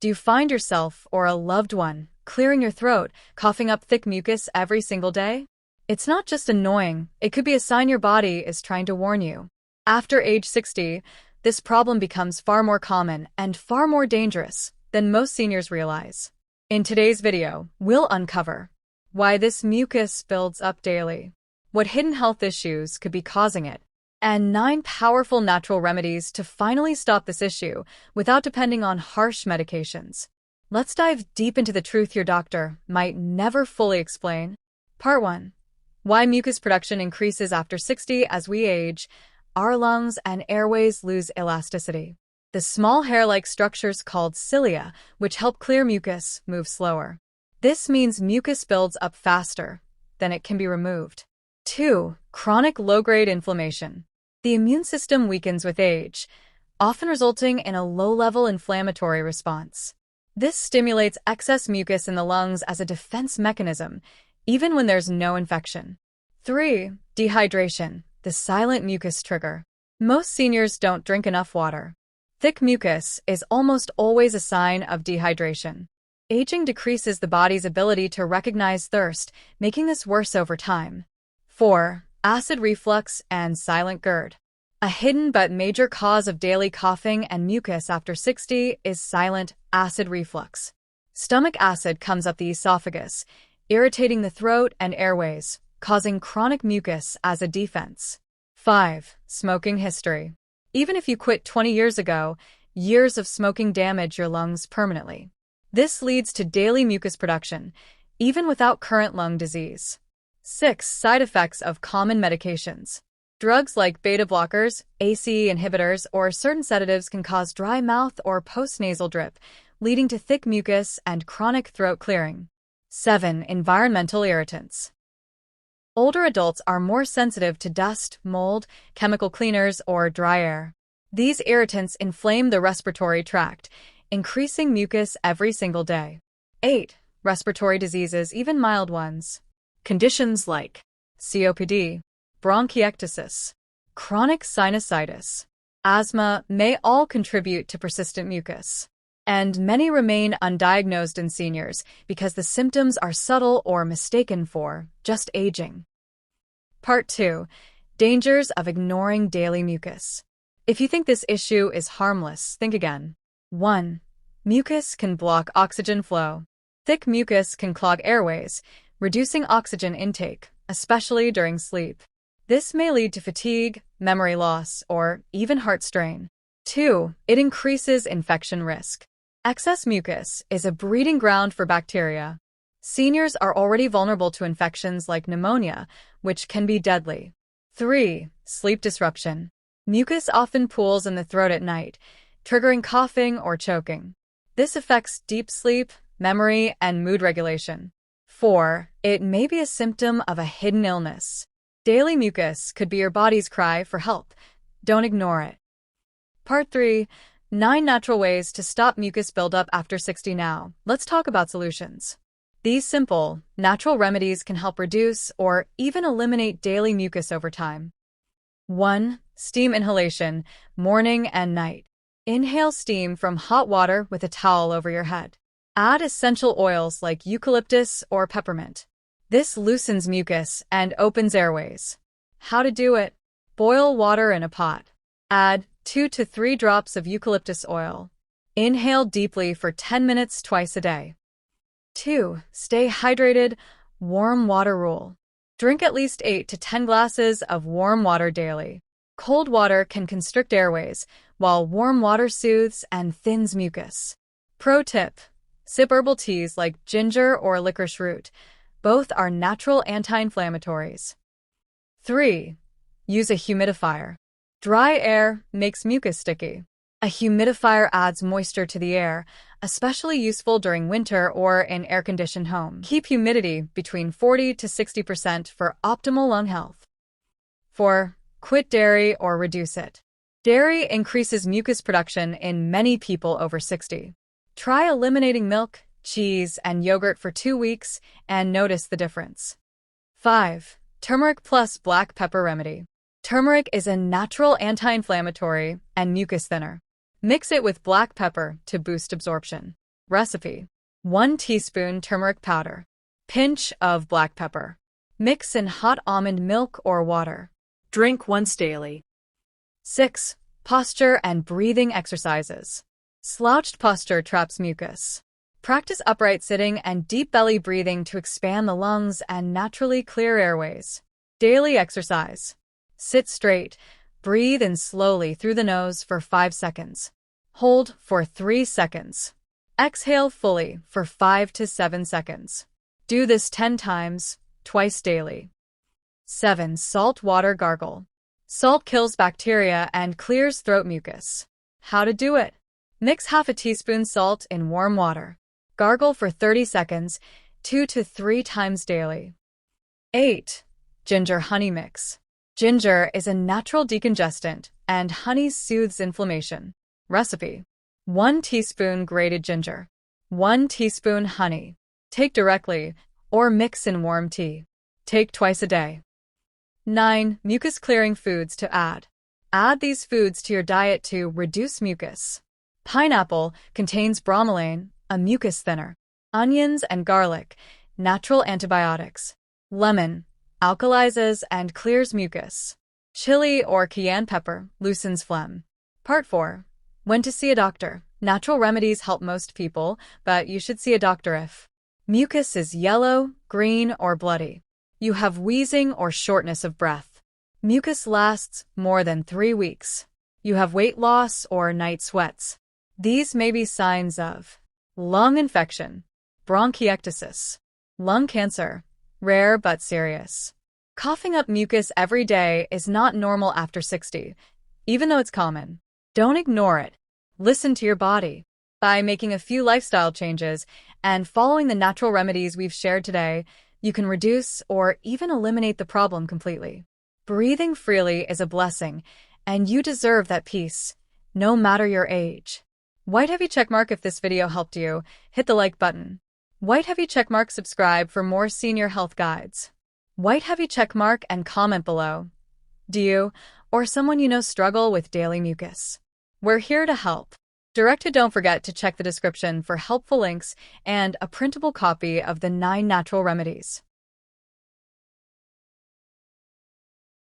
Do you find yourself or a loved one clearing your throat, coughing up thick mucus every single day? It's not just annoying, it could be a sign your body is trying to warn you. After age 60, this problem becomes far more common and far more dangerous than most seniors realize. In today's video, we'll uncover why this mucus builds up daily, what hidden health issues could be causing it, and 9 powerful natural remedies to finally stop this issue without depending on harsh medications. Let's dive deep into the truth your doctor might never fully explain. Part 1. Why mucus production increases after 60. As we age, our lungs and airways lose elasticity. The small hair-like structures called cilia, which help clear mucus, move slower. This means mucus builds up faster than it can be removed. 2. Chronic low-grade inflammation. The immune system weakens with age, often resulting in a low-level inflammatory response. This stimulates excess mucus in the lungs as a defense mechanism, even when there's no infection. 3. Dehydration, the silent mucus trigger. Most seniors don't drink enough water. Thick mucus is almost always a sign of dehydration. Aging decreases the body's ability to recognize thirst, making this worse over time. 4. Acid reflux and silent GERD. A hidden but major cause of daily coughing and mucus after 60 is silent acid reflux. Stomach acid comes up the esophagus, irritating the throat and airways, causing chronic mucus as a defense. 5. Smoking history. Even if you quit 20 years ago, years of smoking damage your lungs permanently. This leads to daily mucus production, even without current lung disease. 6. Side effects of common medications. Drugs like beta blockers, ACE inhibitors, or certain sedatives can cause dry mouth or postnasal drip, leading to thick mucus and chronic throat clearing. 7. Environmental irritants. Older adults are more sensitive to dust, mold, chemical cleaners, or dry air. These irritants inflame the respiratory tract, increasing mucus every single day. 8. Respiratory diseases, even mild ones. Conditions like COPD, bronchiectasis, chronic sinusitis, asthma may all contribute to persistent mucus. And many remain undiagnosed in seniors because the symptoms are subtle or mistaken for just aging. Part 2. Dangers of ignoring daily mucus. If you think this issue is harmless, think again. 1. Mucus can block oxygen flow. Thick mucus can clog airways, reducing oxygen intake, especially during sleep. This may lead to fatigue, memory loss, or even heart strain. 2. It increases infection risk. Excess mucus is a breeding ground for bacteria. Seniors are already vulnerable to infections like pneumonia, which can be deadly. 3. Sleep disruption. Mucus often pools in the throat at night, triggering coughing or choking. This affects deep sleep, memory, and mood regulation. 4. It may be a symptom of a hidden illness. Daily mucus could be your body's cry for help. Don't ignore it. Part 3. 9 natural ways to stop mucus buildup after 60. Now, let's talk about solutions. These simple, natural remedies can help reduce or even eliminate daily mucus over time. 1. Steam inhalation, morning and night. Inhale steam from hot water with a towel over your head. Add essential oils like eucalyptus or peppermint. This loosens mucus and opens airways. How to do it? Boil water in a pot. Add 2 to 3 drops of eucalyptus oil. Inhale deeply for 10 minutes twice a day. 2. Stay hydrated. Warm water rule. Drink at least 8 to 10 glasses of warm water daily. Cold water can constrict airways, while warm water soothes and thins mucus. Pro tip: sip herbal teas like ginger or licorice root. Both are natural anti-inflammatories. 3. Use a humidifier. Dry air makes mucus sticky. A humidifier adds moisture to the air, especially useful during winter or in air-conditioned homes. Keep humidity between 40 to 60% for optimal lung health. 4. Quit dairy or reduce it. Dairy increases mucus production in many people over 60. Try eliminating milk, cheese, and yogurt for 2 weeks and notice the difference. 5. Turmeric plus black pepper remedy. Turmeric is a natural anti-inflammatory and mucus thinner. Mix it with black pepper to boost absorption. Recipe: 1 teaspoon turmeric powder. Pinch of black pepper. Mix in hot almond milk or water. Drink once daily. 6. Posture and breathing exercises. Slouched posture traps mucus. Practice upright sitting and deep belly breathing to expand the lungs and naturally clear airways. Daily exercise. Sit straight. Breathe in slowly through the nose for 5 seconds. Hold for 3 seconds. Exhale fully for 5 to 7 seconds. Do this 10 times, twice daily. 7. Salt water gargle. Salt kills bacteria and clears throat mucus. How to do it? Mix half a teaspoon salt in warm water. Gargle for 30 seconds, 2 to 3 times daily. 8. Ginger honey mix. Ginger is a natural decongestant, and honey soothes inflammation. Recipe: 1 teaspoon grated ginger. 1 teaspoon honey. Take directly or mix in warm tea. Take twice a day. 9. Mucus-clearing foods to add. Add these foods to your diet to reduce mucus. Pineapple contains bromelain, a mucus thinner. Onions and garlic, natural antibiotics. Lemon, alkalizes and clears mucus. Chili or cayenne pepper loosens phlegm. Part 4. When to see a doctor. Natural remedies help most people, but you should see a doctor if mucus is yellow, green, or bloody. You have wheezing or shortness of breath. Mucus lasts more than 3 weeks. You have weight loss or night sweats. These may be signs of lung infection, bronchiectasis, lung cancer, rare but serious. Coughing up mucus every day is not normal after 60, even though it's common. Don't ignore it. Listen to your body. By making a few lifestyle changes and following the natural remedies we've shared today, you can reduce or even eliminate the problem completely. Breathing freely is a blessing, and you deserve that peace, no matter your age. White heavy checkmark if this video helped you. Hit the like button. White heavy checkmark subscribe for more senior health guides. White heavy checkmark and comment below. Do you or someone you know struggle with daily mucus? We're here to help. Don't forget to check the description for helpful links and a printable copy of the 9 natural remedies.